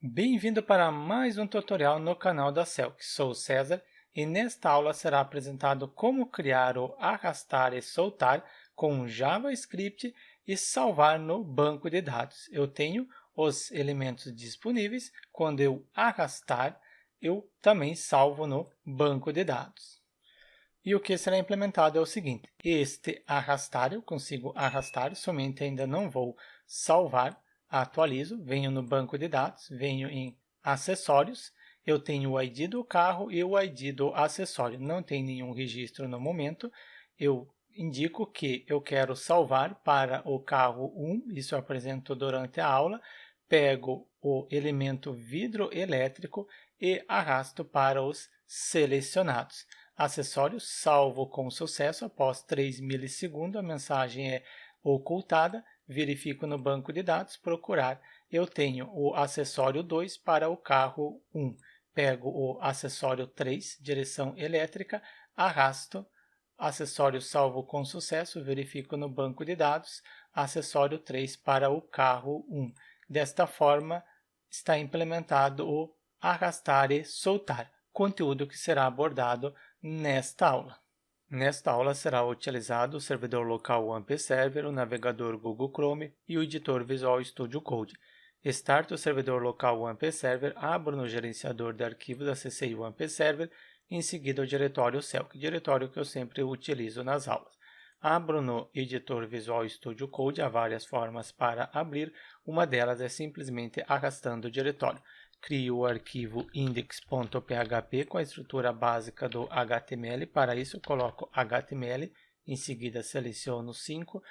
Bem-vindo para mais um tutorial no canal da Celc. Sou o César e nesta aula será apresentado como criar o arrastar e soltar com JavaScript e salvar no banco de dados. Eu tenho os elementos disponíveis. Quando eu arrastar, eu também salvo no banco de dados. E o que será implementado é o seguinte: este arrastar, eu consigo arrastar, somente ainda não vou salvar. Atualizo, venho no banco de dados, venho em acessórios, eu tenho o ID do carro e o ID do acessório. Não tem nenhum registro no momento, eu indico que eu quero salvar para o carro 1, isso eu apresento durante a aula, pego o elemento vidro elétrico e arrasto para os selecionados. Acessório salvo com sucesso, após 3 milissegundos a mensagem é ocultada, verifico no banco de dados, procurar, eu tenho o acessório 2 para o carro 1. Pego o acessório 3, direção elétrica, arrasto, acessório salvo com sucesso, verifico no banco de dados, acessório 3 para o carro 1. Desta forma, está implementado o arrastar e soltar, conteúdo que será abordado nesta aula. Nesta aula será utilizado o servidor local AMP Server, o navegador Google Chrome e o editor Visual Studio Code. Start o servidor local AMP Server, abro no gerenciador de arquivos, acessei o AMP Server, em seguida o diretório Celc, diretório que eu sempre utilizo nas aulas. Abro no editor Visual Studio Code, há várias formas para abrir, uma delas é simplesmente arrastando o diretório. Crio o arquivo index.php com a estrutura básica do HTML. Para isso, coloco HTML, em seguida seleciono 5,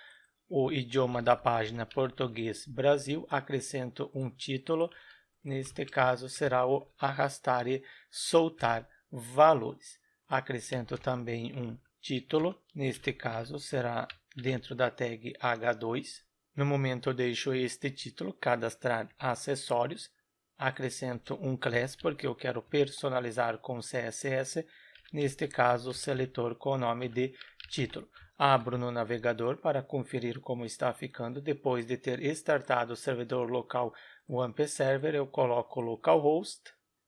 o idioma da página português Brasil, acrescento um título, neste caso será o arrastar e soltar valores. Acrescento também um título, neste caso será dentro da tag H2. No momento eu deixo este título, cadastrar acessórios. Acrescento um class porque eu quero personalizar com CSS, neste caso o seletor com o nome de título. Abro no navegador para conferir como está ficando. Depois de ter startado o servidor local AMP Server, eu coloco localhost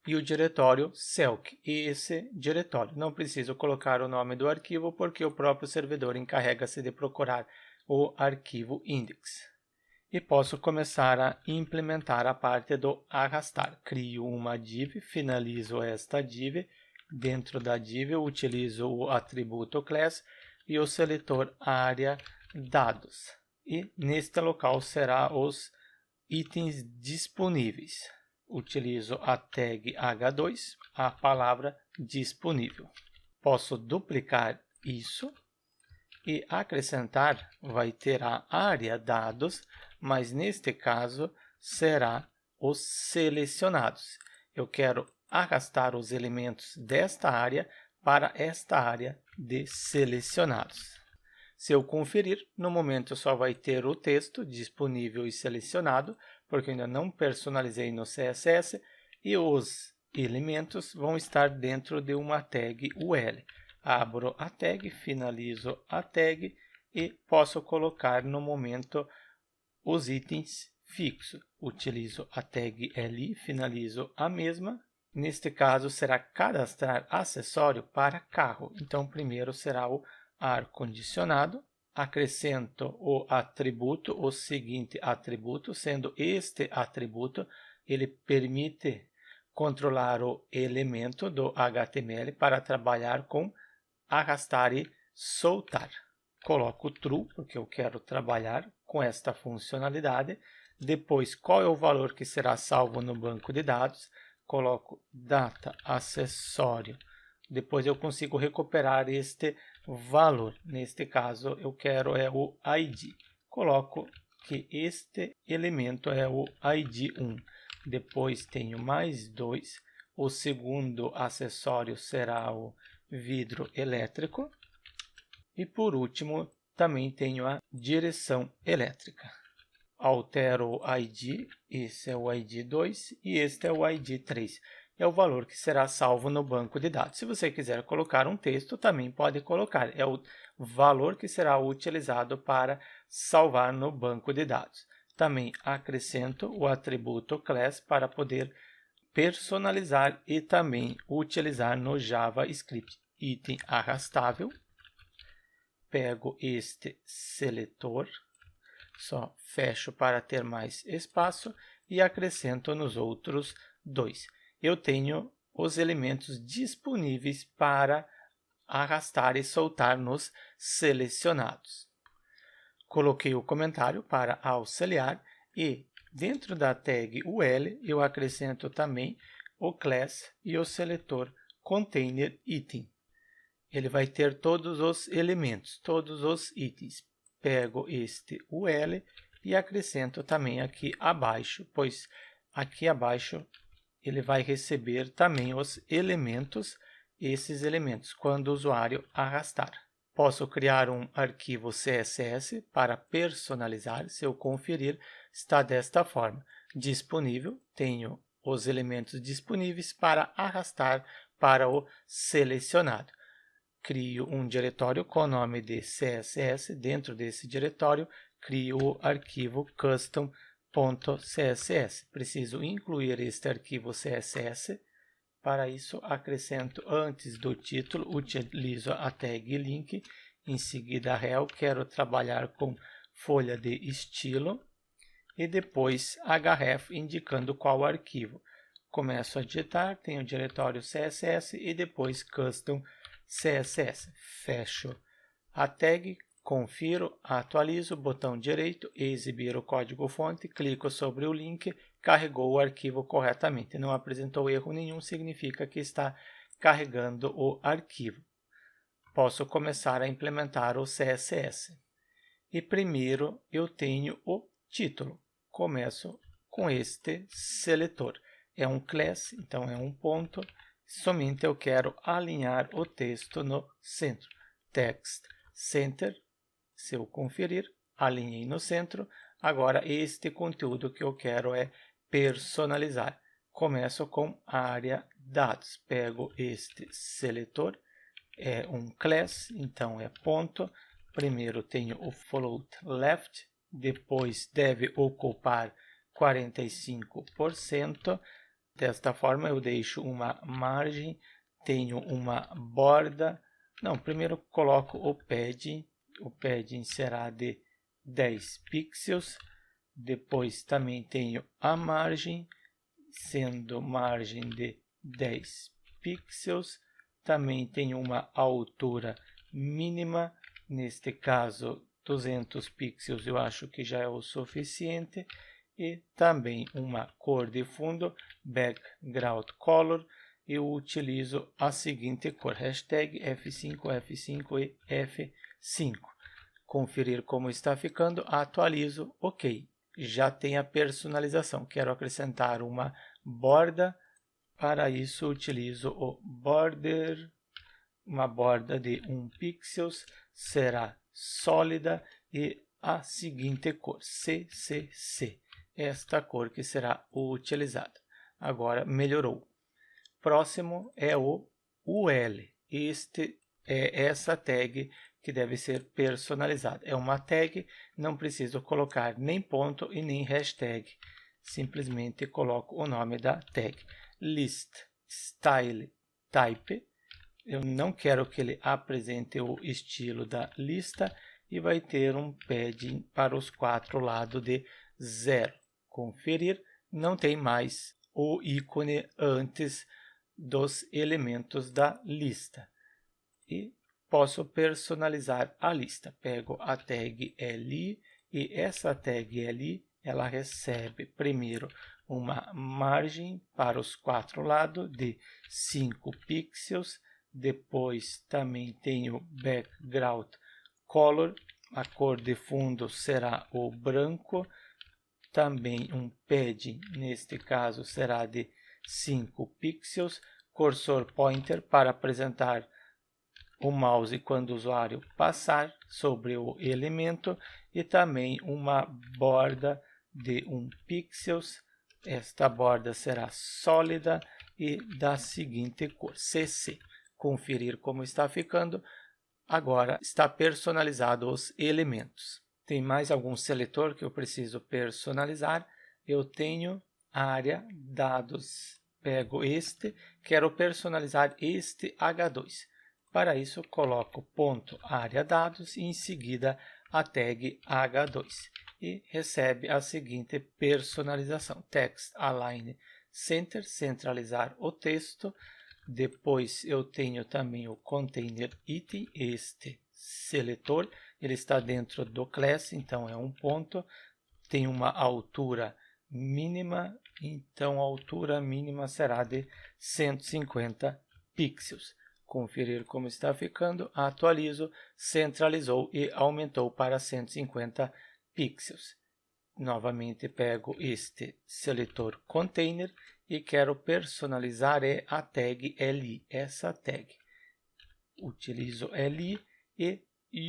e o diretório Celc. E esse diretório, não preciso colocar o nome do arquivo porque o próprio servidor encarrega-se de procurar o arquivo index. E posso começar a implementar a parte do arrastar. Crio uma div, finalizo esta div. Dentro da div eu utilizo o atributo class e o seletor área dados. E neste local será os itens disponíveis. Utilizo a tag H2, a palavra disponível. Posso duplicar isso e acrescentar, vai ter a área dados, mas neste caso será os selecionados. Eu quero arrastar os elementos desta área para esta área de selecionados. Se eu conferir, no momento só vai ter o texto disponível e selecionado, porque eu ainda não personalizei no CSS, e os elementos vão estar dentro de uma tag UL. Abro a tag, finalizo a tag e posso colocar no momento os itens fixos. Utilizo a tag li, finalizo a mesma. Neste caso, será cadastrar acessório para carro. Então, primeiro será o ar-condicionado. Acrescento o atributo, o seguinte atributo, sendo este atributo, ele permite controlar o elemento do HTML para trabalhar com arrastar e soltar. Coloco true, porque eu quero trabalhar com esta funcionalidade. Depois, qual é o valor que será salvo no banco de dados? Coloco data acessório. Depois eu consigo recuperar este valor. Neste caso, eu quero o ID. Coloco que este elemento é o ID1. Depois tenho mais 2. O segundo acessório será o vidro elétrico. E por último, também tenho a direção elétrica. Altero o ID, esse é o ID2 e este é o ID3. É o valor que será salvo no banco de dados. Se você quiser colocar um texto, também pode colocar. É o valor que será utilizado para salvar no banco de dados. também acrescento o atributo class para poder personalizar e também utilizar no JavaScript. Item arrastável, pego este seletor, só fecho para ter mais espaço e acrescento nos outros dois. Eu tenho os elementos disponíveis para arrastar e soltar nos selecionados. Coloquei o comentário para auxiliar e dentro da tag UL eu acrescento também o class e o seletor container item. Ele vai ter todos os elementos, todos os itens. Pego este UL e acrescento também aqui abaixo, pois aqui abaixo ele vai receber também os elementos, esses elementos, quando o usuário arrastar. Posso criar um arquivo CSS para personalizar. Se eu conferir, está desta forma. Disponível, tenho os elementos disponíveis para arrastar para o selecionado. Crio um diretório com o nome de CSS. Dentro desse diretório, crio o arquivo custom.css. Preciso incluir este arquivo CSS. Para isso, acrescento antes do título, utilizo a tag link, em seguida rel, quero trabalhar com folha de estilo e depois href indicando qual arquivo. Começo a digitar, tenho o diretório CSS e depois custom CSS. Fecho a tag, confiro, atualizo, botão direito, exibir o código-fonte, clico sobre o link, carregou o arquivo corretamente. Não apresentou erro nenhum, significa que está carregando o arquivo. Posso começar a implementar o CSS. E primeiro eu tenho o título. Começo com este seletor. É um class, então é um ponto. Somente eu quero alinhar o texto no centro. Text Center, se eu conferir, alinhei no centro. Agora, este conteúdo que eu quero é personalizar. Começo com área dados. Pego este seletor, é um class, então é ponto. Primeiro tenho o float left, depois deve ocupar 45%. Desta forma, eu deixo uma margem, tenho uma borda. Não, primeiro coloco o padding. O padding será de 10 pixels. Depois também tenho a margem, sendo margem de 10 pixels. Também tenho uma altura mínima, neste caso 200 pixels eu acho que já é o suficiente. E também uma cor de fundo, background color. Eu utilizo a seguinte cor, hashtag F5, F5 e F5. Conferir como está ficando, atualizo, ok. Já tem a personalização. Quero acrescentar uma borda. Para isso, utilizo o border. Uma borda de 1 pixel. Será sólida e a seguinte cor, CCC. Esta cor que será utilizada. Agora, melhorou. Próximo é o UL. Este é essa tag que deve ser personalizada. É uma tag, não preciso colocar nem ponto e nem hashtag. Simplesmente coloco o nome da tag. List Style Type. Eu não quero que ele apresente o estilo da lista e vai ter um padding para os 4 lados de 0. Conferir, não tem mais o ícone antes dos elementos da lista. E posso personalizar a lista. Pego a tag li e essa tag li, ela recebe primeiro uma margem para os 4 lados de 5 pixels. Depois também tenho background color, a cor de fundo será o branco. Também um padding, neste caso será de 5 pixels. Cursor pointer para apresentar o mouse quando o usuário passar sobre o elemento. E também uma borda de 1 pixel. Esta borda será sólida e da seguinte cor, CC. Conferir como está ficando. Agora está personalizado os elementos. Tem mais algum seletor que eu preciso personalizar. Eu tenho área dados. Pego este, quero personalizar este H2. Para isso, coloco ponto área dados e em seguida a tag H2. E recebe a seguinte personalização. Text Align Center, centralizar o texto. Depois eu tenho também o Container Item, este seletor. Ele está dentro do class, então é um ponto. Tem uma altura mínima, então a altura mínima será de 150 pixels. Conferir como está ficando, atualizo, centralizou e aumentou para 150 pixels. Novamente pego este seletor container e quero personalizar a tag li, essa tag. Utilizo li e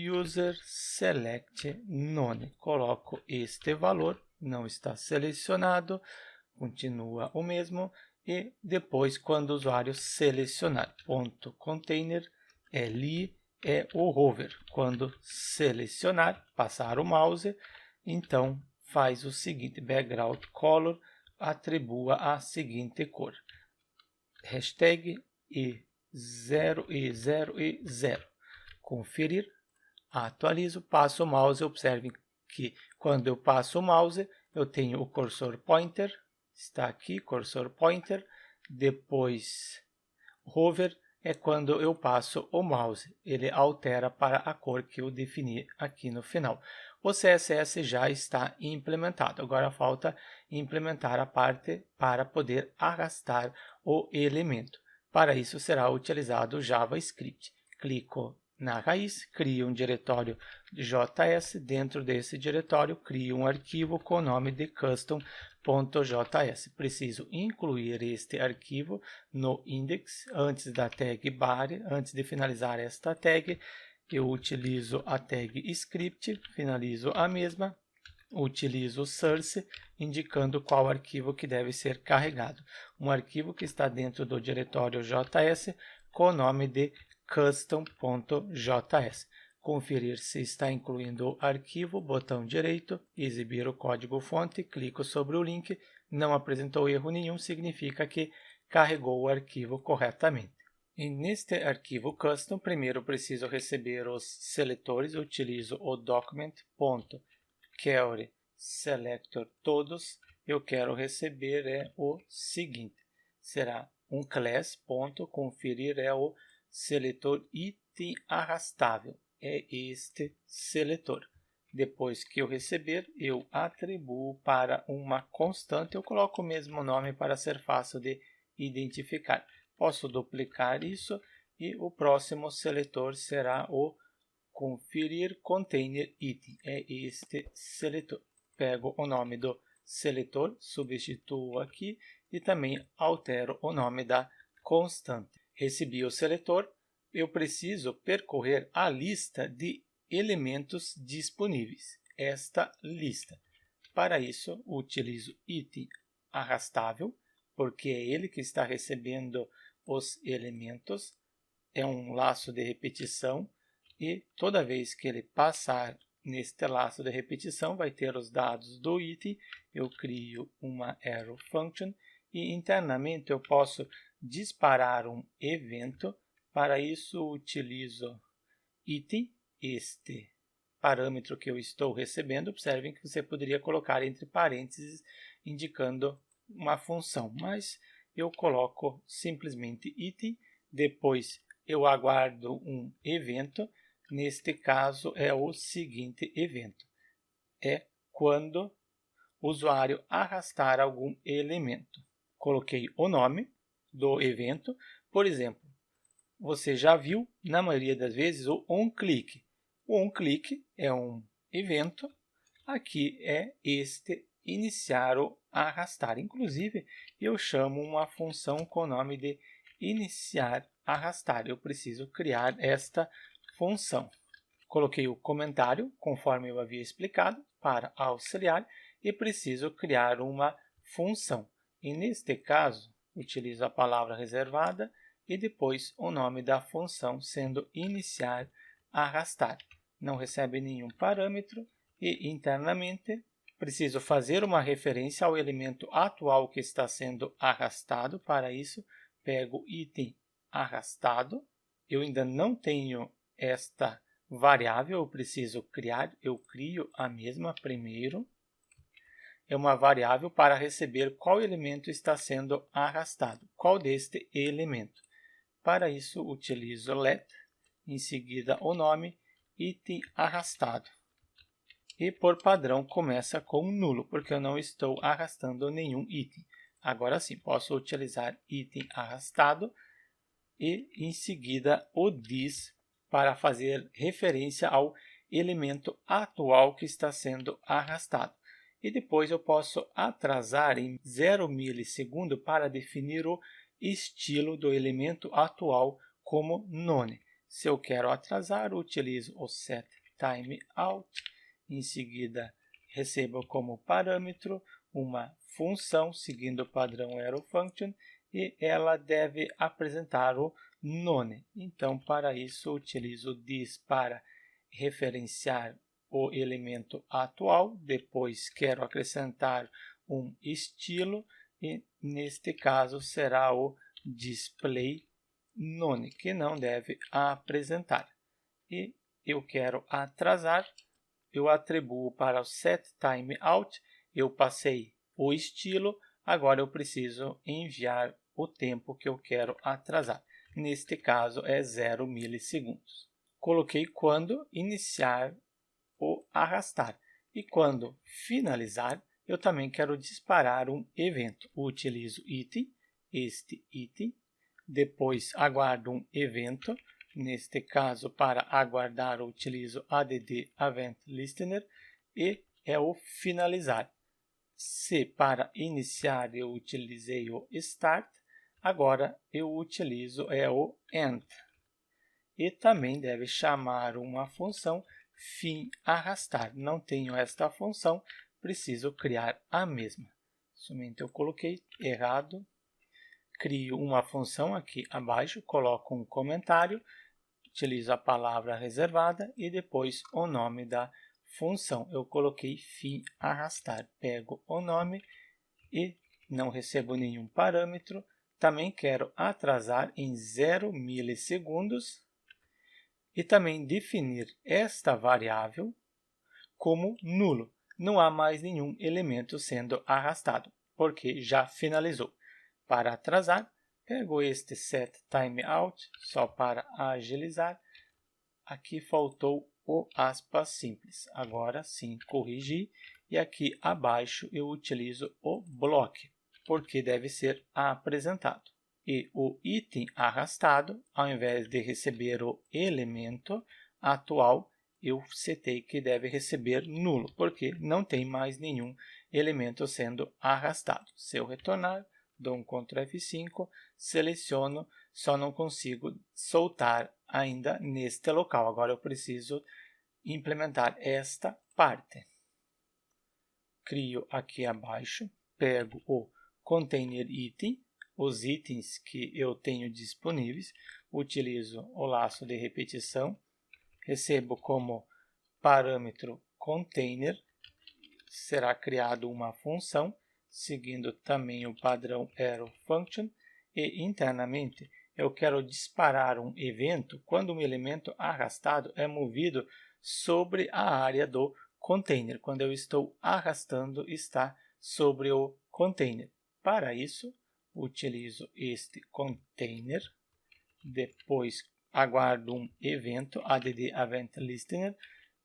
user select none. Coloco este valor, não está selecionado, continua o mesmo. E depois, quando o usuário selecionar, ponto container li é o hover. Quando selecionar, passar o mouse, então faz o seguinte, background color, atribua a seguinte cor. Hashtag E0, E0, E0. Conferir, atualizo, passo o mouse, observem que quando eu passo o mouse, eu tenho o cursor pointer, está aqui, cursor pointer, depois hover é quando eu passo o mouse, ele altera para a cor que eu defini aqui no final. O CSS já está implementado, agora falta implementar a parte para poder arrastar o elemento. Para isso será utilizado o JavaScript. Clico na raiz, crio um diretório JS, dentro desse diretório crio um arquivo com o nome de custom.js. Preciso incluir este arquivo no index antes da tag body. Antes de finalizar esta tag, eu utilizo a tag script, finalizo a mesma, utilizo o source, indicando qual arquivo que deve ser carregado. Um arquivo que está dentro do diretório JS com o nome de custom.js. Conferir se está incluindo o arquivo, botão direito, exibir o código-fonte, clico sobre o link, não apresentou erro nenhum, significa que carregou o arquivo corretamente. E neste arquivo custom, primeiro preciso receber os seletores, utilizo o document.query selector todos, eu quero receber o seguinte, será um class.conferir o seletor item arrastável, é este seletor. Depois que eu receber, eu atribuo para uma constante, eu coloco o mesmo nome para ser fácil de identificar. Posso duplicar isso e o próximo seletor será o conferir container item, é este seletor. Pego o nome do seletor, substituo aqui e também altero o nome da constante. Recebi o seletor, eu preciso percorrer a lista de elementos disponíveis, esta lista. Para isso, utilizo item arrastável, porque é ele que está recebendo os elementos, é um laço de repetição, e toda vez que ele passar neste laço de repetição, vai ter os dados do item, eu crio uma arrow function, e internamente eu posso disparar um evento. Para isso, utilizo item, este parâmetro que eu estou recebendo. Observem que você poderia colocar entre parênteses, indicando uma função, mas eu coloco simplesmente item, depois eu aguardo um evento. Neste caso, é o seguinte evento, é quando o usuário arrastar algum elemento. Coloquei o nome do evento, por exemplo, você já viu, na maioria das vezes, o onClick. O onClick é um evento, aqui é este iniciar ou arrastar. Inclusive, eu chamo uma função com o nome de iniciar arrastar. Eu preciso criar esta função. Coloquei o comentário, conforme eu havia explicado, para auxiliar e preciso criar uma função. E neste caso, utilizo a palavra reservada e depois o nome da função, sendo iniciar arrastar. Não recebe nenhum parâmetro E internamente, preciso fazer uma referência ao elemento atual que está sendo arrastado. Para isso, pego item arrastado. Eu ainda não tenho esta variável, eu preciso criar. Eu crio a mesma primeiro. É uma variável para receber qual elemento está sendo arrastado, qual deste elemento. Para isso, utilizo let, em seguida o nome, item arrastado. E por padrão começa com nulo, porque eu não estou arrastando nenhum item. Agora sim, posso utilizar item arrastado e em seguida o this para fazer referência ao elemento atual que está sendo arrastado. E depois eu posso atrasar em 0 milissegundo para definir o estilo do elemento atual como none. Se eu quero atrasar, utilizo o setTimeout. Em seguida, recebo como parâmetro uma função seguindo o padrão ArrowFunction e ela deve apresentar o none. Então, para isso, utilizo this para referenciar o elemento atual. Depois, quero acrescentar um estilo e, neste caso, será o display none, que não deve apresentar. E eu quero atrasar. Eu atribuo para o setTimeout, eu passei o estilo, agora eu preciso enviar o tempo que eu quero atrasar. Neste caso é 0 milissegundos. Coloquei quando iniciar o arrastar. E quando finalizar, eu também quero disparar um evento. Utilizo item, este item, depois aguardo um evento. Neste caso, para aguardar, eu utilizo add event listener e é o finalizar. Se para iniciar eu utilizei o start, agora eu utilizo o end. E também deve chamar uma função fim arrastar. Não tenho esta função, preciso criar a mesma. Somente eu coloquei errado. Crio uma função aqui abaixo, coloco um comentário, utilizo a palavra reservada e depois o nome da função. Eu coloquei fim arrastar. Pego o nome e não recebo nenhum parâmetro. Também quero atrasar em 0 milissegundos e também definir esta variável como nulo. Não há mais nenhum elemento sendo arrastado, porque já finalizou. Para atrasar, pego este setTimeout, só para agilizar. Aqui faltou o aspas simples. Agora sim, corrigi. E aqui abaixo eu utilizo o block, porque deve ser apresentado. E o item arrastado, ao invés de receber o elemento atual, eu setei que deve receber nulo, porque não tem mais nenhum elemento sendo arrastado. Se eu retornar, dou um Ctrl F5, seleciono, só não consigo soltar ainda neste local. Agora eu preciso implementar esta parte. Crio aqui abaixo, pego o container item, os itens que eu tenho disponíveis, utilizo o laço de repetição, recebo como parâmetro container, será criado uma função, seguindo também o padrão ArrowFunction, e internamente eu quero disparar um evento quando um elemento arrastado é movido sobre a área do container. Quando eu estou arrastando, está sobre o container. Para isso, utilizo este container, depois aguardo um evento, add event listener,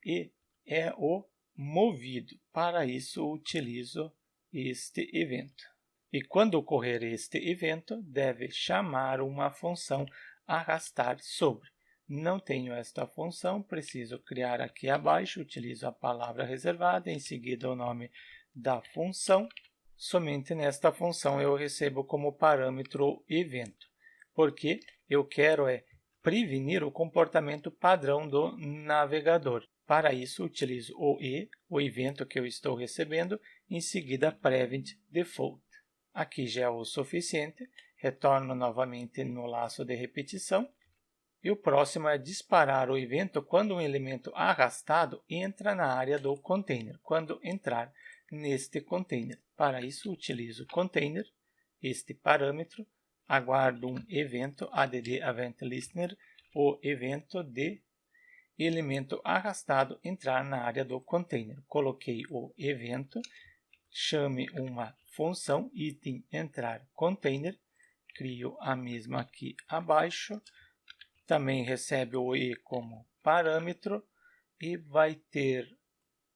e é o movido. Para isso, utilizo este evento. E quando ocorrer este evento, deve chamar uma função arrastar sobre. Não tenho esta função, preciso criar aqui abaixo, utilizo a palavra reservada, em seguida o nome da função. Somente nesta função eu recebo como parâmetro o evento, porque eu quero prevenir o comportamento padrão do navegador. Para isso, utilizo o evento que eu estou recebendo, em seguida prevent default. Aqui já é o suficiente, retorno novamente no laço de repetição E o próximo é disparar o evento quando um elemento arrastado entra na área do container, quando entrar neste container. Para isso, utilizo container, este parâmetro, aguardo um evento add event listener, o evento de elemento arrastado entrar na área do container. Coloquei o evento, chame uma função item entrar container, crio a mesma aqui abaixo, também recebe o e como parâmetro e vai ter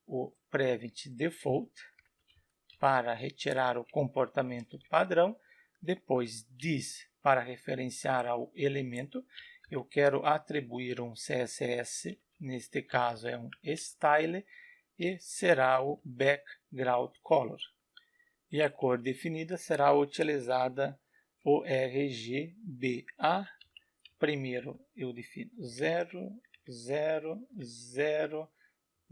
o prevent default para retirar o comportamento padrão, depois this para referenciar ao elemento. Eu quero atribuir um CSS, neste caso é um style, e será o background color. E a cor definida será utilizada o RGBA. Primeiro eu defino 0, 0, 0,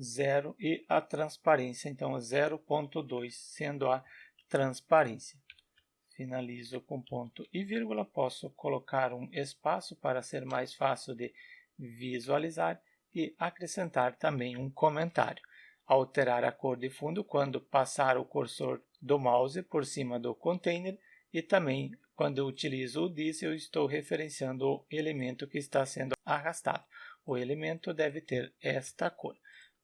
0 e a transparência, então 0.2 sendo a transparência. Finalizo com ponto e vírgula, posso colocar um espaço para ser mais fácil de visualizar e acrescentar também um comentário. Alterar a cor de fundo quando passar o cursor do mouse por cima do container e também quando eu utilizo o this, eu estou referenciando o elemento que está sendo arrastado. O elemento deve ter esta cor.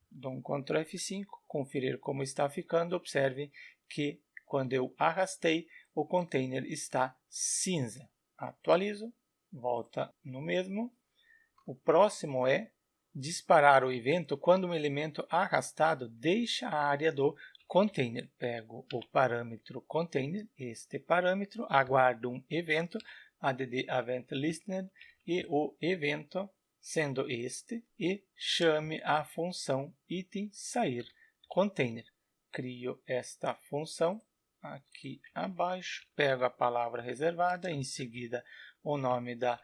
Dou um Ctrl F5, conferir como está ficando. Observe que quando eu arrastei, o container está cinza. Atualizo, volta no mesmo. O próximo é disparar o evento quando um elemento arrastado deixa a área do container. Pego o parâmetro container, este parâmetro, aguardo um evento, add event listener, e o evento sendo este, e chame a função item sair container. Crio esta função aqui abaixo, pego a palavra reservada, em seguida o nome da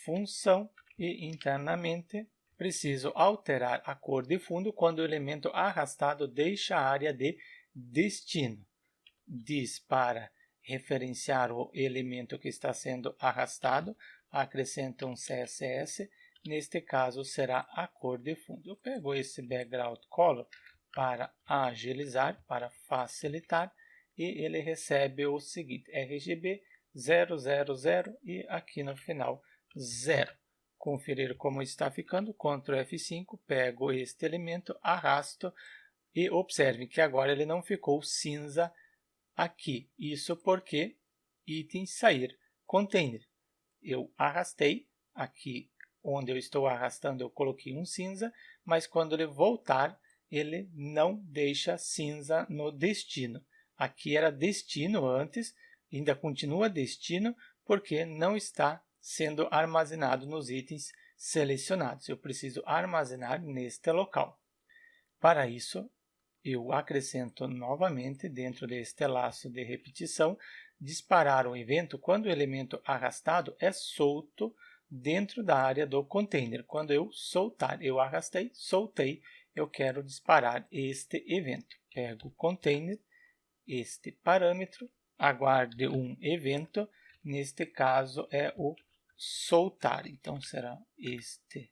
função e internamente preciso alterar a cor de fundo quando o elemento arrastado deixa a área de destino. This para referenciar o elemento que está sendo arrastado, acrescento um CSS, neste caso será a cor de fundo. Eu pego esse background color para agilizar, para facilitar, e ele recebe o seguinte, RGB 000 e aqui no final 0. Conferir como está ficando, Ctrl F5, pego este elemento, arrasto e observe que agora ele não ficou cinza aqui. Isso porque item sair container. Eu arrastei, aqui onde eu estou arrastando eu coloquei um cinza, mas quando ele voltar, ele não deixa cinza no destino. Aqui era destino antes, ainda continua destino, porque não está sendo armazenado nos itens selecionados. Eu preciso armazenar neste local. Para isso, eu acrescento novamente, dentro deste laço de repetição, disparar um evento quando o elemento arrastado é solto dentro da área do container. Quando eu soltar, eu arrastei, soltei, eu quero disparar este evento. Pego o container, este parâmetro, aguarde um evento, neste caso é o soltar, então será este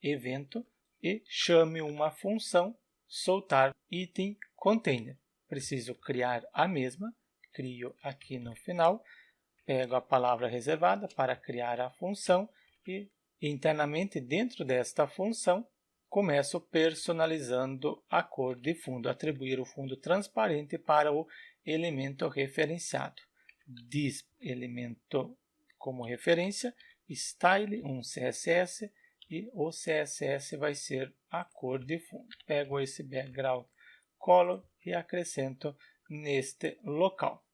evento, e chame uma função soltar item container. Preciso criar a mesma, crio aqui no final, pego a palavra reservada para criar a função e internamente dentro desta função começo personalizando a cor de fundo, atribuir o fundo transparente para o elemento referenciado. This elemento como referência, style, um CSS, e o CSS vai ser a cor de fundo. Pego esse background color e acrescento neste local.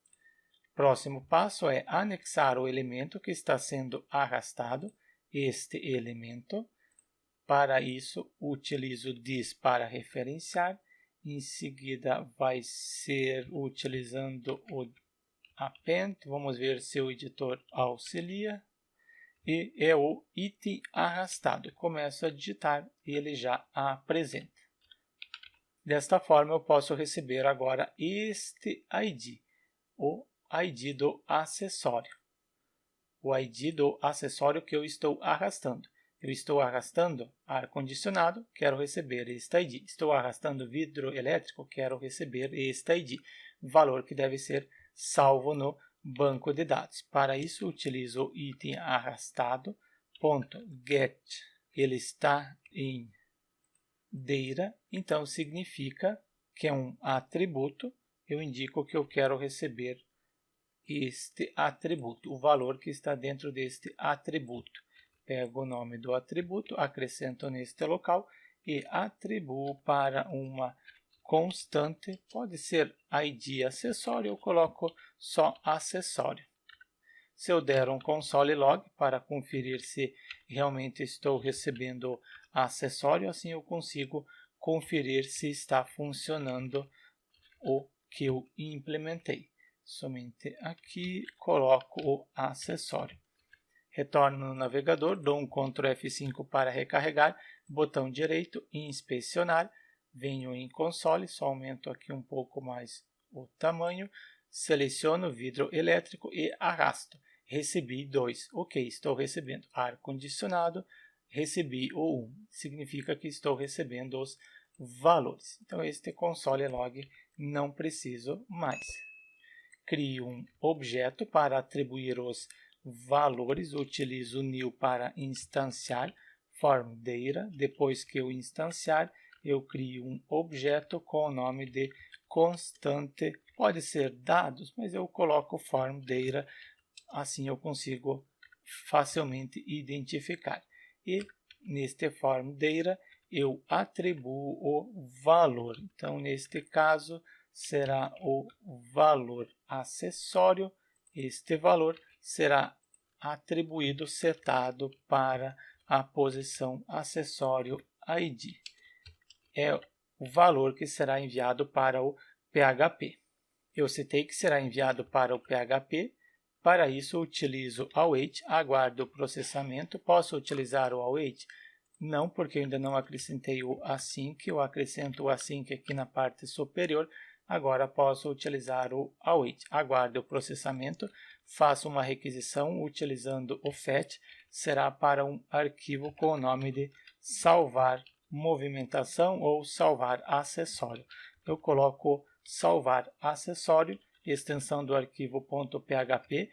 Próximo passo é anexar o elemento que está sendo arrastado, este elemento. Para isso, utilizo this para referenciar. Em seguida, vai ser utilizando o append. Vamos ver se o editor auxilia. E é o item arrastado. Começo a digitar e ele já apresenta. Desta forma, eu posso receber agora este ID, o ID do acessório. O ID do acessório que eu estou arrastando. Eu estou arrastando ar-condicionado, quero receber este ID. Estou arrastando vidro elétrico, quero receber este ID. Valor que deve ser salvo no banco de dados. Para isso, utilizo o item arrastado.get. Ele está em data, então significa que é um atributo. Eu indico que eu quero receber este atributo, o valor que está dentro deste atributo. Pego o nome do atributo, acrescento neste local e atribuo para uma constante, pode ser ID acessório, eu coloco só acessório. Se eu der um console log para conferir se realmente estou recebendo acessório, assim eu consigo conferir se está funcionando o que eu implementei. Somente aqui coloco o acessório. Retorno no navegador, dou um Ctrl F5 para recarregar, botão direito, inspecionar, venho em console, só aumento aqui um pouco mais o tamanho, seleciono vidro elétrico e arrasto. Recebi 2, ok, estou recebendo ar-condicionado, recebi o 1, significa que estou recebendo os valores. Então este console log não preciso mais. Crio um objeto para atribuir os valores, utilizo new para instanciar, form data, depois que eu instanciar, eu crio um objeto com o nome de constante, pode ser dados, mas eu coloco form data, assim eu consigo facilmente identificar. E neste form data eu atribuo o valor, então neste caso será o valor acessório, este valor será atribuído, setado para a posição acessório ID. É o valor que será enviado para o PHP. Eu citei que será enviado para o PHP, para isso utilizo await, aguardo o processamento. Posso utilizar o await? Não, porque eu ainda não acrescentei o async, eu acrescento o async aqui na parte superior. Agora posso utilizar o await, aguardo o processamento, faço uma requisição utilizando o fetch, será para um arquivo com o nome de salvar movimentação ou salvar acessório. Eu coloco salvar acessório, extensão do arquivo .php.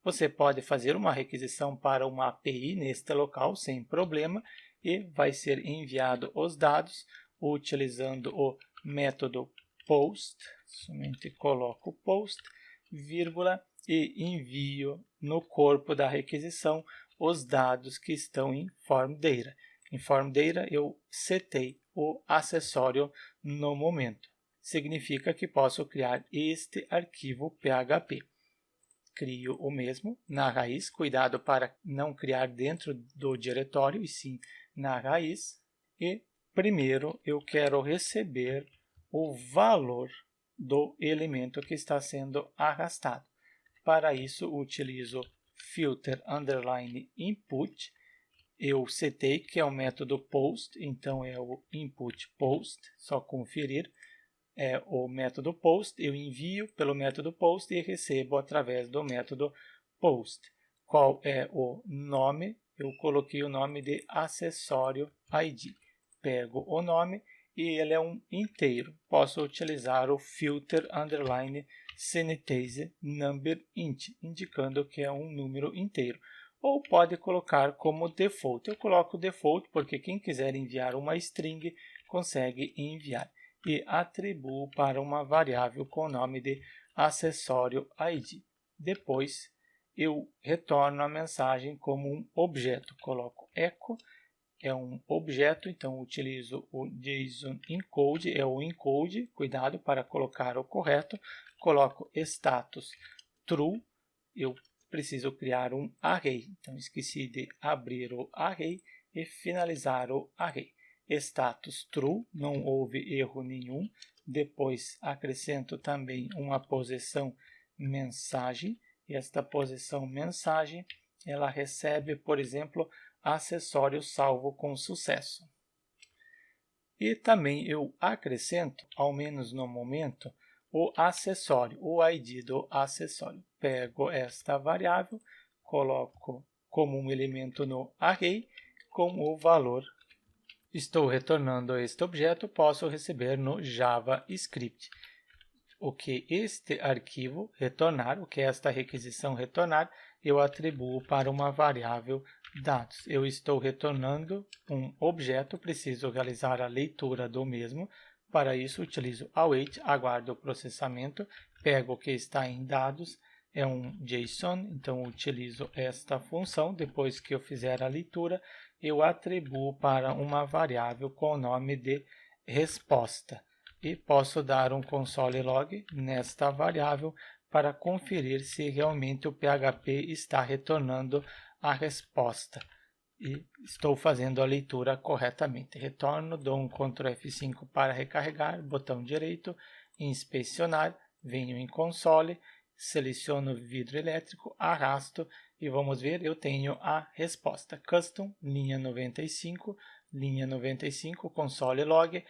Você pode fazer uma requisição para uma API neste local sem problema e vai ser enviado os dados utilizando o método post, somente coloco post, vírgula, e envio no corpo da requisição os dados que estão em form data. Em form data eu setei o acessório no momento. Significa que posso criar este arquivo PHP. Crio o mesmo na raiz, cuidado para não criar dentro do diretório, e sim na raiz. E primeiro eu quero receber o valor do elemento que está sendo arrastado. Para isso, utilizo filter underline input. Eu setei que é o método post, então é o input post, só conferir. É o método post, eu envio pelo método post e recebo através do método post. Qual é o nome? Eu coloquei o nome de acessório ID. Pego o nome e ele é um inteiro. Posso utilizar o filter underline sanitize number int, indicando que é um número inteiro. Ou pode colocar como default. Eu coloco default porque quem quiser enviar uma string consegue enviar. E atribuo para uma variável com o nome de acessório ID. Depois eu retorno a mensagem como um objeto. Coloco echo, é um objeto, então utilizo o JSON encode, é o encode, cuidado para colocar o correto. Coloco status true, eu preciso criar um array, então esqueci de abrir o array e finalizar o array. Status true, não houve erro nenhum. Depois acrescento também uma posição mensagem. E esta posição mensagem, ela recebe, por exemplo, acessório salvo com sucesso. E também eu acrescento, ao menos no momento, o acessório, o ID do acessório. Pego esta variável, coloco como um elemento no array, com o valor. Estou retornando este objeto, posso receber no JavaScript. O que este arquivo retornar, o que esta requisição retornar, eu atribuo para uma variável dados. Eu estou retornando um objeto, preciso realizar a leitura do mesmo. Para isso, utilizo await, aguardo o processamento, pego o que está em dados, é um JSON, então utilizo esta função. Depois que eu fizer a leitura, eu atribuo para uma variável com o nome de resposta. E posso dar um console log nesta variável para conferir se realmente o PHP está retornando a resposta. E estou fazendo a leitura corretamente. Retorno, dou um Ctrl F5 para recarregar, botão direito, inspecionar, venho em console, seleciono vidro elétrico, arrasto e vamos ver, eu tenho a resposta. Custom, linha 95, console log,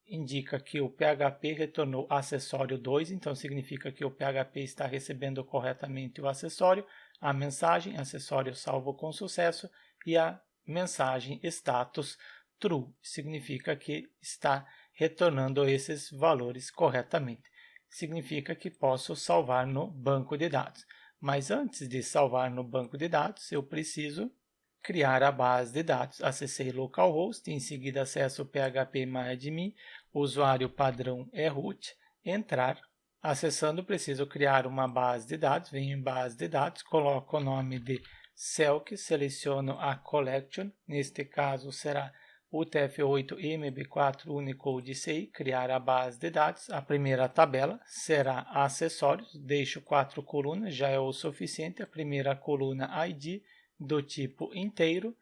indica que o PHP retornou acessório 2, então significa que o PHP está recebendo corretamente o acessório, a mensagem, acessório salvo com sucesso, e a mensagem status true, significa que está retornando esses valores corretamente. Significa que posso salvar no banco de dados. Mas antes de salvar no banco de dados, eu preciso criar a base de dados. Acessei localhost, em seguida acesso o phpMyAdmin, o usuário padrão é root, entrar. Acessando, preciso criar uma base de dados, venho em base de dados, coloco o nome de Selk, seleciono a collection, neste caso será UTF-8 MB4 Unicode CI, criar a base de dados. A primeira tabela será acessórios, deixo 4 colunas, já é o suficiente. A primeira coluna ID, do tipo inteiro,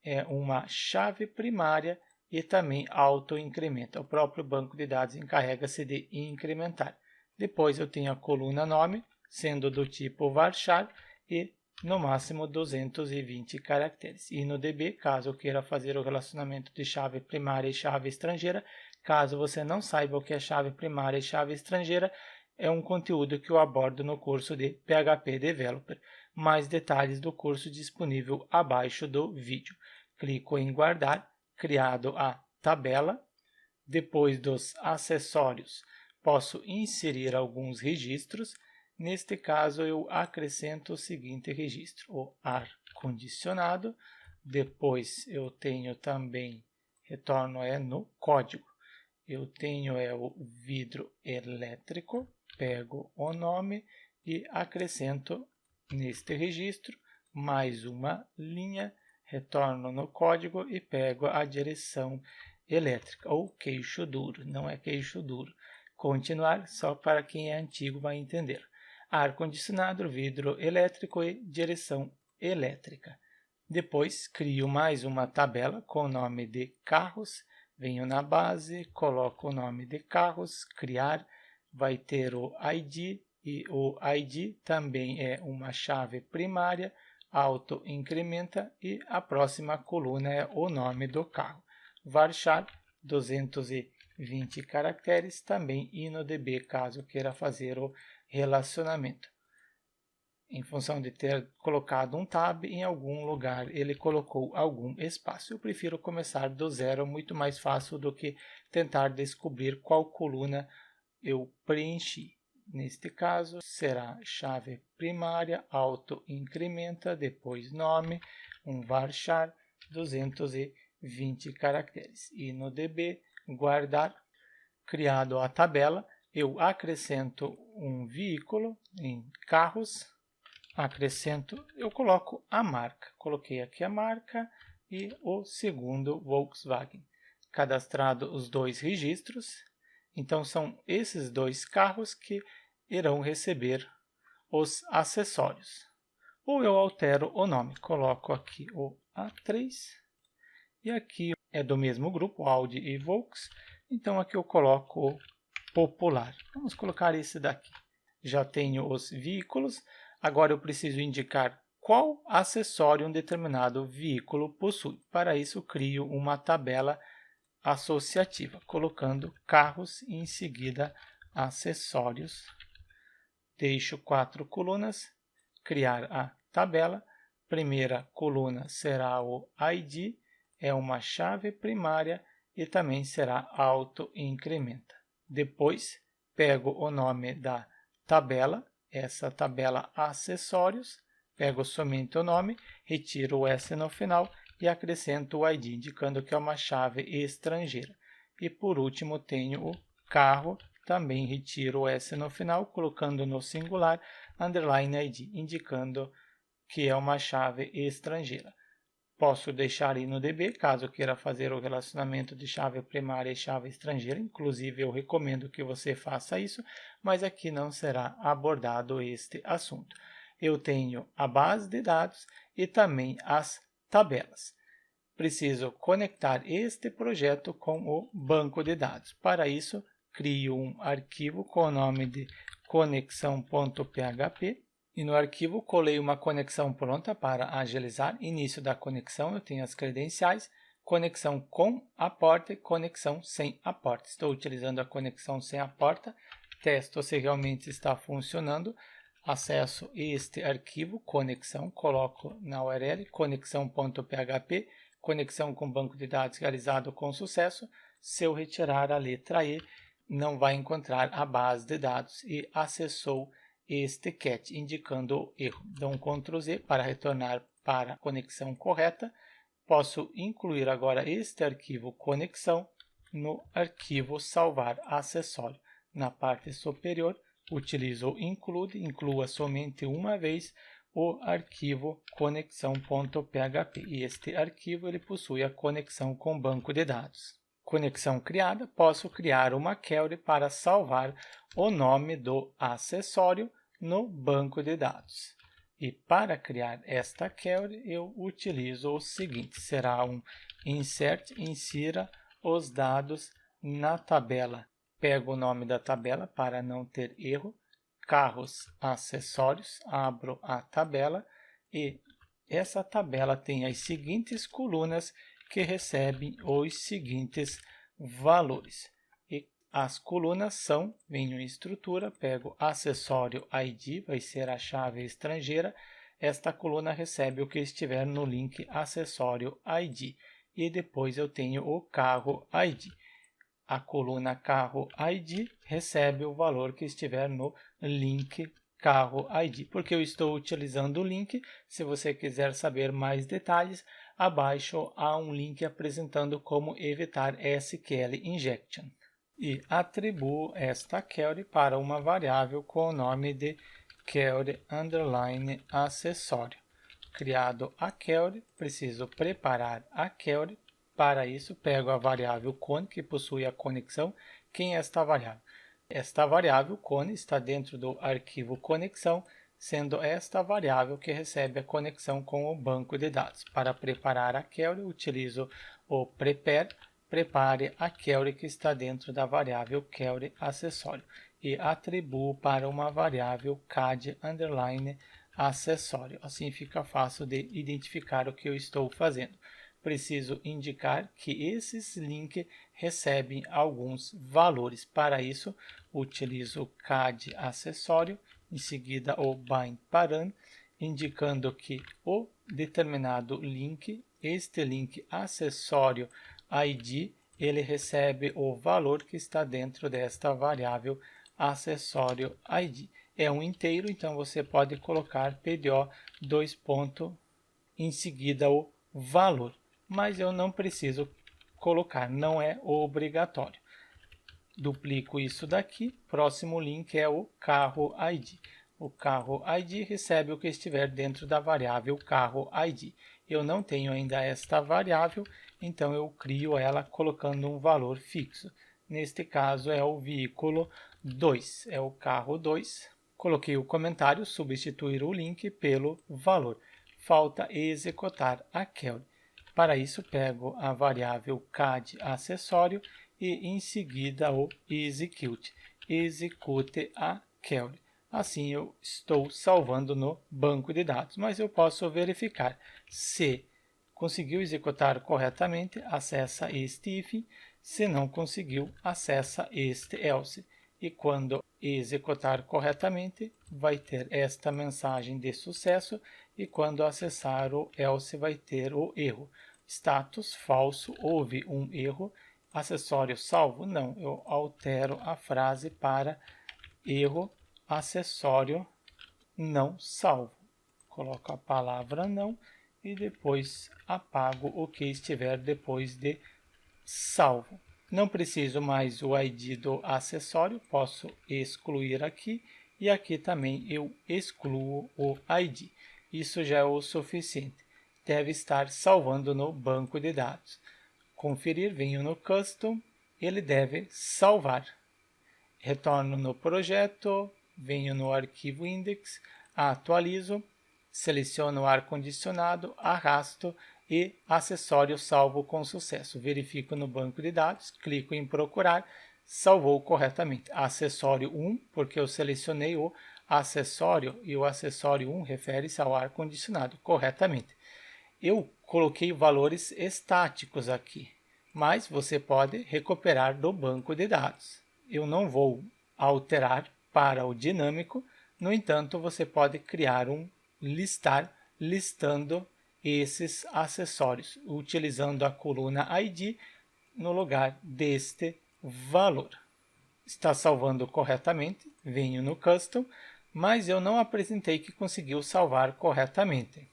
é uma chave primária e também autoincrementa. O próprio banco de dados encarrega-se de incrementar. Depois eu tenho a coluna nome, sendo do tipo varchar e no máximo 220 caracteres. E no DB, caso eu queira fazer o relacionamento de chave primária e chave estrangeira, caso você não saiba o que é chave primária e chave estrangeira, é um conteúdo que eu abordo no curso de PHP Developer. Mais detalhes do curso disponível abaixo do vídeo. Clico em guardar, criado a tabela. Depois dos acessórios, posso inserir alguns registros. Neste caso, eu acrescento o seguinte registro, o ar-condicionado. Depois, eu tenho também, retorno no código. Eu tenho o vidro elétrico, pego o nome e acrescento neste registro mais uma linha, retorno no código e pego a direção elétrica, ou queixo duro, não é queixo duro. Continuar, só para quem é antigo vai entender. Ar-condicionado, vidro elétrico e direção elétrica. Depois, crio mais uma tabela com o nome de carros, venho na base, coloco o nome de carros, criar, vai ter o ID, e o ID também é uma chave primária, auto-incrementa e a próxima coluna é o nome do carro. Varchar, 220 caracteres, também InnoDB, caso queira fazer o relacionamento. Em função de ter colocado um tab, em algum lugar ele colocou algum espaço. Eu prefiro começar do zero, muito mais fácil do que tentar descobrir qual coluna eu preenchi. Neste caso, será chave primária, auto-incrementa, depois nome, um varchar, 220 caracteres. E no DB, guardar, criado a tabela, eu acrescento um veículo em carros, eu coloco a marca. Coloquei aqui a marca e o segundo Volkswagen. Cadastrado os dois registros. Então, são esses dois carros que irão receber os acessórios. Ou eu altero o nome, coloco aqui o A3 e aqui é do mesmo grupo, Audi e Volks, então aqui eu coloco o popular. Vamos colocar esse daqui. Já tenho os veículos, agora eu preciso indicar qual acessório um determinado veículo possui. Para isso, crio uma tabela associativa, colocando carros e em seguida acessórios. Deixo 4 colunas, criar a tabela. Primeira coluna será o ID, é uma chave primária e também será auto-incrementa. Depois, pego o nome da tabela, essa tabela acessórios, pego somente o nome, retiro o S no final e acrescento o ID, indicando que é uma chave estrangeira. E por último, tenho o carro, também retiro o S no final, colocando no singular, underline ID, indicando que é uma chave estrangeira. Posso deixar INODB, caso queira fazer o relacionamento de chave primária e chave estrangeira. Inclusive, eu recomendo que você faça isso, mas aqui não será abordado este assunto. Eu tenho a base de dados e também as tabelas. Preciso conectar este projeto com o banco de dados. Para isso, crio um arquivo com o nome de conexão.php. E no arquivo colei uma conexão pronta para agilizar. Início da conexão, eu tenho as credenciais, conexão com a porta e conexão sem a porta. Estou utilizando a conexão sem a porta, testo se realmente está funcionando. Acesso este arquivo, conexão, coloco na URL conexão.php, conexão com banco de dados realizado com sucesso. Se eu retirar a letra E, não vai encontrar a base de dados e acessou este cat, indicando o erro. Dou um Ctrl Z para retornar para a conexão correta. Posso incluir agora este arquivo conexão no arquivo salvar acessório. Na parte superior, utilizo o include, inclua somente uma vez o arquivo conexão.php. E este arquivo ele possui a conexão com banco de dados. Conexão criada, posso criar uma query para salvar o nome do acessório no banco de dados. E para criar esta query, eu utilizo o seguinte, será um insert, insira os dados na tabela. Pego o nome da tabela para não ter erro, carros acessórios, abro a tabela e essa tabela tem as seguintes colunas que recebem os seguintes valores. E as colunas são, venho em estrutura, pego acessório ID, vai ser a chave estrangeira. Esta coluna recebe o que estiver no link acessório ID. E depois eu tenho o carro ID. A coluna carro ID recebe o valor que estiver no link carro ID. Porque eu estou utilizando o link, se você quiser saber mais detalhes, abaixo há um link apresentando como evitar SQL injection. E atribuo esta query para uma variável com o nome de query underline acessório. Criado a query, preciso preparar a query. Para isso, pego a variável cone, que possui a conexão. Quem é esta variável? Esta variável cone está dentro do arquivo conexão, sendo esta variável que recebe a conexão com o banco de dados. Para preparar a query, utilizo o prepare, prepare a query que está dentro da variável query acessório e atribuo para uma variável cad underline acessório. Assim fica fácil de identificar o que eu estou fazendo. Preciso indicar que esses links recebem alguns valores. Para isso, utilizo o cad acessório, em seguida o bind param, indicando que o determinado link, este link acessório ID, ele recebe o valor que está dentro desta variável acessório ID. É um inteiro, então você pode colocar PDO dois pontos, em seguida o valor. Mas eu não preciso colocar, não é obrigatório. Duplico isso daqui, próximo link é o carro ID. O carro ID recebe o que estiver dentro da variável carro ID. Eu não tenho ainda esta variável, então eu crio ela colocando um valor fixo. Neste caso é o veículo 2, é o carro 2. Coloquei o comentário, substituir o link pelo valor. Falta executar a query. Para isso, pego a variável cad acessório e em seguida o execute. Execute a query. Assim eu estou salvando no banco de dados, mas eu posso verificar se conseguiu executar corretamente, acessa este if, se não conseguiu, acessa este else. E quando executar corretamente, vai ter esta mensagem de sucesso e quando acessar o else vai ter o erro. status, falso, houve um erro, acessório salvo, não, eu altero a frase para erro, acessório não salvo. Coloco a palavra não e depois apago o que estiver depois de salvo. Não preciso mais o ID do acessório, posso excluir aqui e aqui também eu excluo o ID. Isso já é o suficiente. Deve estar salvando no banco de dados. Conferir, venho no Custom, ele deve salvar. Retorno no projeto, venho no arquivo index, atualizo, seleciono o ar-condicionado, arrasto e acessório salvo com sucesso. Verifico no banco de dados, clico em procurar, salvou corretamente. Acessório 1, porque eu selecionei o acessório e o acessório 1 refere-se ao ar-condicionado corretamente. Eu coloquei valores estáticos aqui, mas você pode recuperar do banco de dados. Eu não vou alterar para o dinâmico, no entanto, você pode criar um listar listando esses acessórios, utilizando a coluna ID no lugar deste valor. Está salvando corretamente, venho no Custom, mas eu não apresentei que conseguiu salvar corretamente.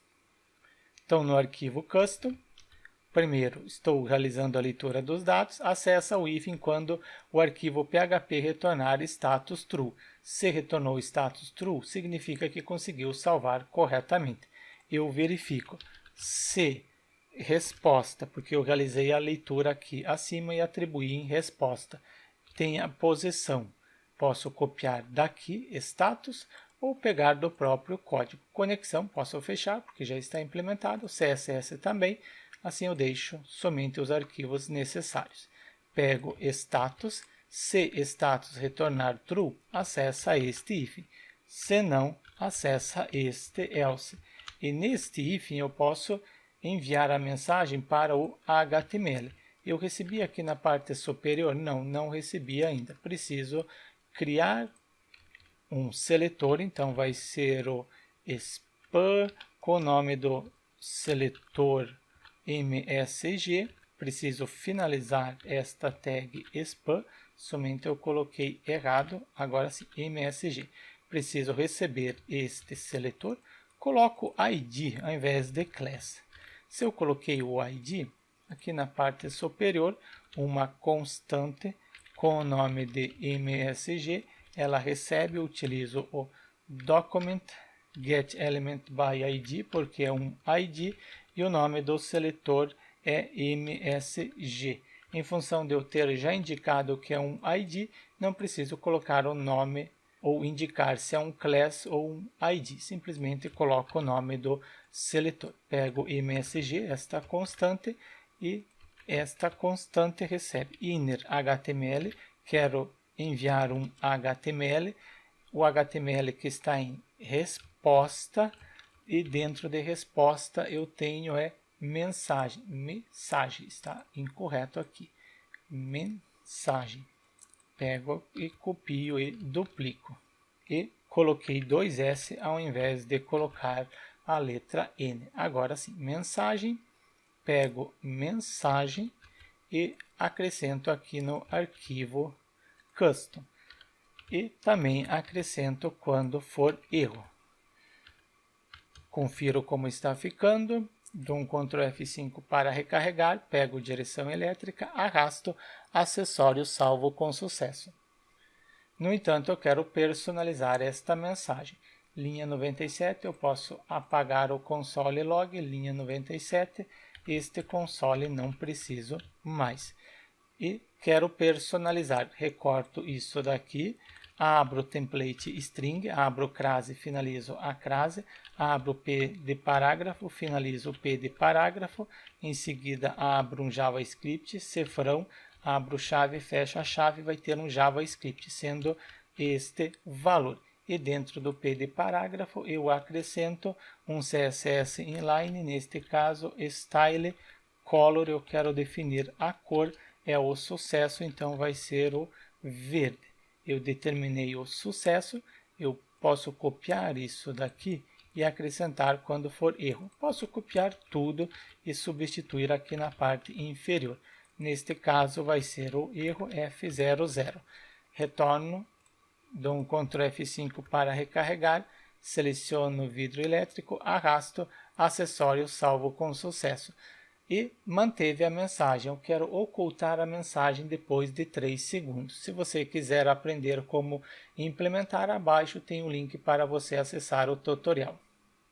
Então, no arquivo Custom, primeiro, estou realizando a leitura dos dados, acessa o hífen quando o arquivo PHP retornar status true. Se retornou status true, significa que conseguiu salvar corretamente. Eu verifico se resposta, porque eu realizei a leitura aqui acima e atribuí em resposta, tem a posição. Posso copiar daqui, status, ou pegar do próprio código. Conexão, posso fechar, porque já está implementado, CSS também. Assim eu deixo somente os arquivos necessários. Pego status, se status retornar true, acessa este hífen. Se não, acessa este else. E neste hífen eu posso enviar a mensagem para o HTML. Eu recebi aqui na parte superior? Não recebi ainda. Preciso criar um seletor, então vai ser o spam com o nome do seletor MSG. Preciso finalizar esta tag spam, somente eu coloquei errado, agora sim, MSG. Preciso receber este seletor, coloco ID ao invés de class. Se eu coloquei o ID, aqui na parte superior, uma constante com o nome de MSG, ela recebe, eu utilizo o document getElementById, porque é um ID, e o nome do seletor é MSG. Em função de eu ter já indicado que é um ID, não preciso colocar o nome ou indicar se é um class ou um ID. Simplesmente coloco o nome do seletor. Pego MSG, esta constante, e esta constante recebe inner HTML. Quero enviar um HTML. O HTML que está em resposta, e dentro de resposta eu tenho mensagem. Mensagem, está incorreto aqui. Mensagem. Pego e copio e duplico. E coloquei 2S ao invés de colocar a letra N. Agora sim, mensagem. Pego mensagem e acrescento aqui no arquivo custom. E também acrescento quando for erro. Confiro como está ficando. Dou um Ctrl F5 para recarregar, pego direção elétrica, arrasto, acessório salvo com sucesso. No entanto, eu quero personalizar esta mensagem. Linha 97, eu posso apagar o console log, linha 97, este console não preciso mais. E quero personalizar, recorto isso daqui, abro o template string, abro crase, finalizo a crase, abro P de parágrafo, finalizo o P de parágrafo, em seguida abro um JavaScript, cifrão, abro chave, fecho a chave, vai ter um JavaScript, sendo este valor. E dentro do P de parágrafo eu acrescento um CSS inline, neste caso style color, eu quero definir a cor, é o sucesso, então vai ser o verde. Eu determinei o sucesso, eu posso copiar isso daqui e acrescentar quando for erro. Posso copiar tudo e substituir aqui na parte inferior. Neste caso vai ser o erro F00. Retorno, dou um Ctrl F5 para recarregar, seleciono o vidro elétrico, arrasto, acessório salvo com sucesso. E manteve a mensagem. Eu quero ocultar a mensagem depois de 3 segundos. Se você quiser aprender como implementar, abaixo tem o link para você acessar o tutorial.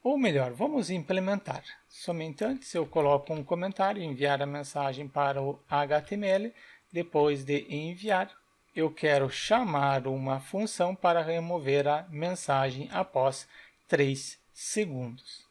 Ou melhor, vamos implementar. Somente antes eu coloco um comentário, enviar a mensagem para o HTML. Depois de enviar, eu quero chamar uma função para remover a mensagem após 3 segundos.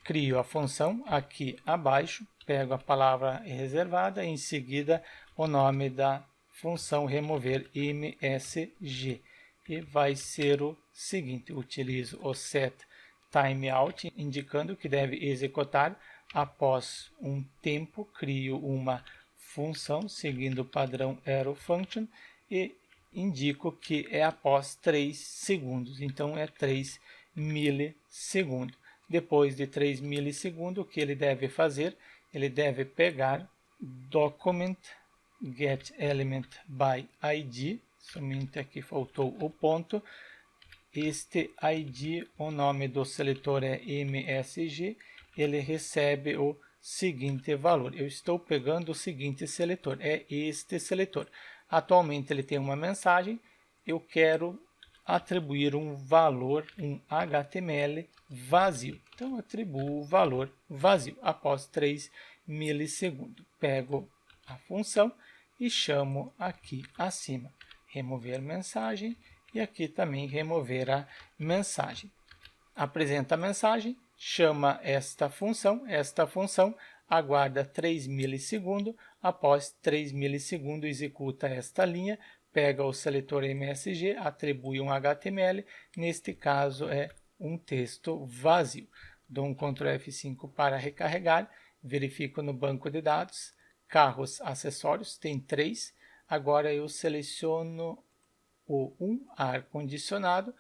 Crio a função aqui abaixo, pego a palavra reservada, em seguida o nome da função remover MSG. E vai ser o seguinte, utilizo o setTimeout, indicando que deve executar após um tempo, crio uma função seguindo o padrão ArrowFunction e indico que é após 3 segundos, então é 3 milissegundos. Depois de 3 milissegundos, o que ele deve fazer? Ele deve pegar document getElementById, somente aqui faltou o ponto. Este ID, o nome do seletor é MSG, ele recebe o seguinte valor. Eu estou pegando o seguinte seletor, é este seletor. Atualmente ele tem uma mensagem, eu quero atribuir um valor, um HTML vazio. Então, atribuo o valor vazio após 3 milissegundos. Pego a função e chamo aqui acima, remover mensagem, e aqui também remover a mensagem. Apresenta a mensagem, chama esta função aguarda 3 milissegundos, após 3 milissegundos executa esta linha, pega o seletor MSG, atribui um HTML, neste caso é um texto vazio. Dou um Ctrl F5 para recarregar, verifico no banco de dados, carros acessórios, tem 3, agora eu seleciono o ar-condicionado,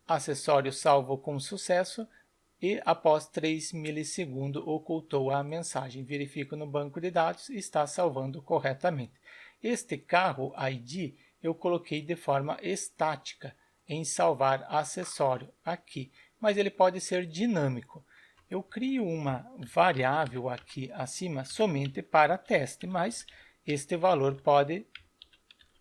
acessório salvo com sucesso, e após 3 milissegundos ocultou a mensagem. Verifico no banco de dados e está salvando corretamente. Este carro ID eu coloquei de forma estática em salvar acessório aqui, mas ele pode ser dinâmico. Eu crio uma variável aqui acima somente para teste, mas este valor pode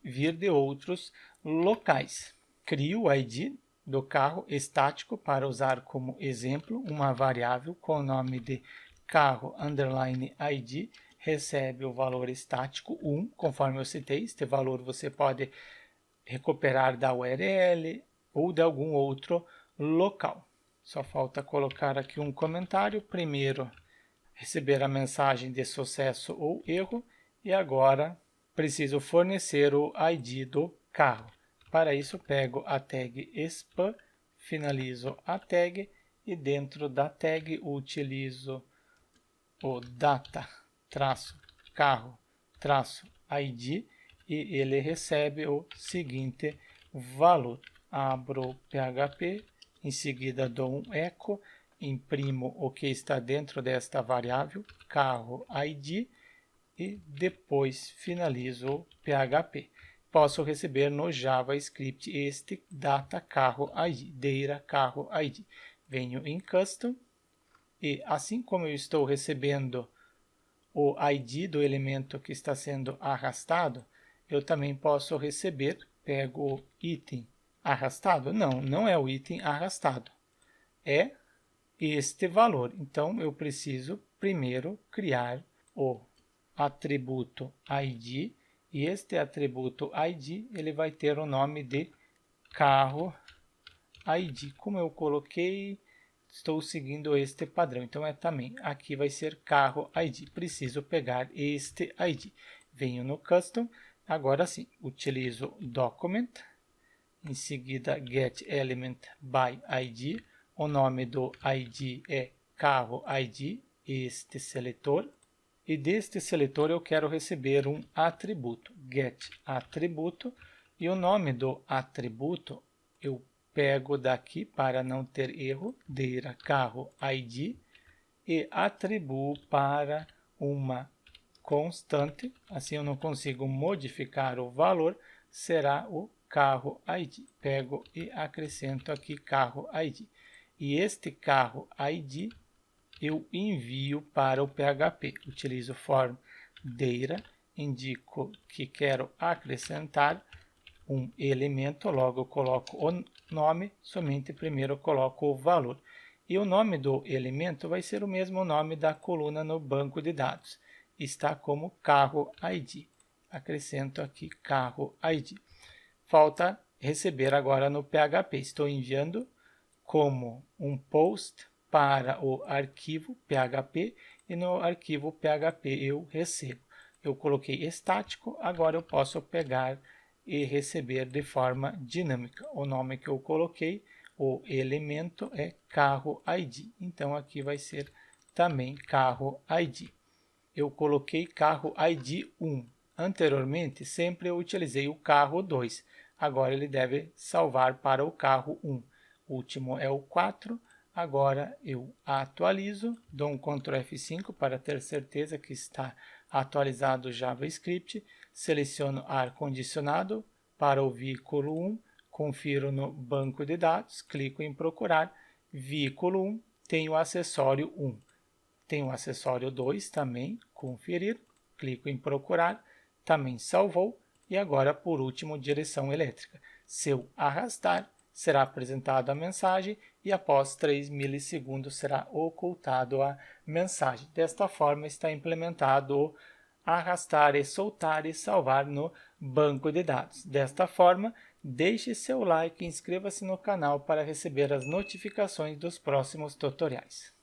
vir de outros locais. Crio o ID do carro estático para usar como exemplo uma variável com o nome de carro_id, recebe o valor estático 1, conforme eu citei. Este valor você pode recuperar da URL ou de algum outro local. Só falta colocar aqui um comentário. Primeiro, receber a mensagem de sucesso ou erro, e agora preciso fornecer o ID do carro. Para isso, pego a tag spam, finalizo a tag e dentro da tag utilizo o data-carro-id e ele recebe o seguinte valor. Abro o PHP, em seguida dou um echo, imprimo o que está dentro desta variável, carro-id, e depois finalizo o PHP. Posso receber no JavaScript este data-carro-id, data-carro-id. Venho em Custom e assim como eu estou recebendo o ID do elemento que está sendo arrastado, eu também posso receber, pego o item arrastado. Não, não é o item arrastado, é este valor. Então, eu preciso primeiro criar o atributo ID, e este atributo ID ele vai ter o nome de carro ID. Como eu coloquei, estou seguindo este padrão, então também aqui vai ser carro ID. Preciso pegar este ID. Venho no Custom, agora sim, utilizo Document, em seguida getElementById, o nome do ID é carro ID, este seletor, e deste seletor eu quero receber um atributo, getAtributo, e o nome do atributo eu pego daqui para não ter erro, Deira carro ID, e atribuo para uma constante, assim eu não consigo modificar o valor, será o carro ID. Pego e acrescento aqui carro ID. E este carro ID eu envio para o PHP. Utilizo form Deira, indico que quero acrescentar um elemento, logo eu coloco o nome, somente primeiro eu coloco o valor. E o nome do elemento vai ser o mesmo nome da coluna no banco de dados. Está como carro ID. Acrescento aqui carro ID. Falta receber agora no PHP. Estou enviando como um post para o arquivo PHP e no arquivo PHP eu recebo. Eu coloquei estático, agora eu posso pegar e receber de forma dinâmica. O nome que eu coloquei, o elemento é carro ID. Então aqui vai ser também carro ID. Eu coloquei carro ID 1. Anteriormente, sempre eu utilizei o carro 2. Agora ele deve salvar para o carro 1. O último é o 4. Agora eu atualizo, dou um Ctrl F5 para ter certeza que está atualizado o JavaScript. Seleciono ar-condicionado para o veículo 1. Confiro no banco de dados, clico em procurar. Veículo 1 tem o acessório 1. Tem o acessório 2 também, conferir, clico em procurar, também salvou, e agora por último direção elétrica. Se eu arrastar, será apresentada a mensagem e após 3 milissegundos será ocultado a mensagem. Desta forma está implementado o arrastar e soltar e salvar no banco de dados. Desta forma, deixe seu like e inscreva-se no canal para receber as notificações dos próximos tutoriais.